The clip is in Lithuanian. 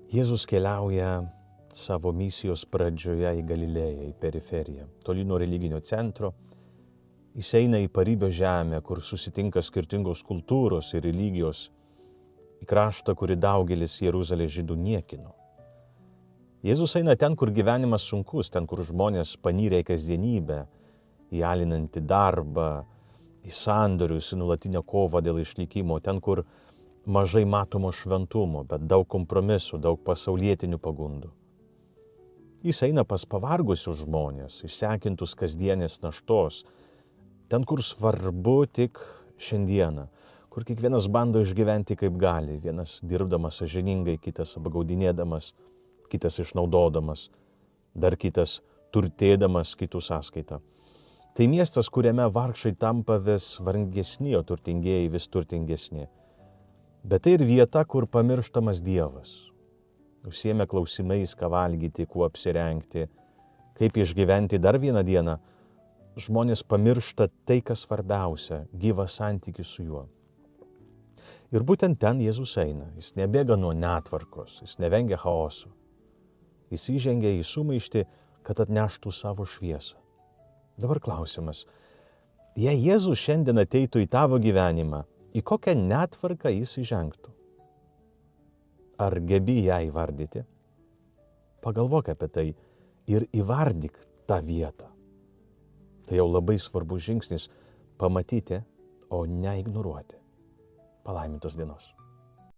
Jėzus keliauja savo misijos pradžioje į Galilėją, į periferiją, toli nuo religinio centro. Jis eina į paribio žemę, kur susitinka skirtingos kultūros ir religijos, į kraštą, kurį daugelis Jeruzalės žydų niekino. Jėzus eina ten, kur gyvenimas sunkus, ten, kur žmonės panyrė į kasdienybę, į alinantį darbą, į sandorius, į nulatinę kovą dėl išlikimo, ten, kur mažai matomo šventumo, bet daug kompromisų, daug pasaulietinių pagundų. Jis eina pas pavargusius žmonės, išsekintus kasdienės naštos, ten, kur svarbu tik šiandieną, kur kiekvienas bando išgyventi kaip gali, vienas dirbdamas sąžiningai, kitas apgaudinėdamas, kitas išnaudodamas, dar kitas turtėdamas kitų sąskaitą. Tai miestas, kuriame vargšai tampa vis vargesni, o turtingieji vis turtingesni. Bet tai ir vieta, kur pamirštamas Dievas. Užsiėmė klausimais, ką valgyti, kuo apsirengti, kaip išgyventi dar vieną dieną. Žmonės pamiršta tai, kas svarbiausia – gyvą santykį su juo. Ir būtent ten Jėzus eina. Jis nebėga nuo netvarkos, jis nevengia chaoso. Jis įžengia į sumaištį, kad atneštų savo šviesą. Dabar klausimas. Jei Jėzus šiandien ateitų į tavo gyvenimą, į kokią netvarką jis įžengtų? Ar gebi ją įvardyti? Pagalvok apie tai ir įvardyk tą vietą. Tai jau labai svarbus žingsnis pamatyti, o ne ignoruoti. Palaimintos dienos.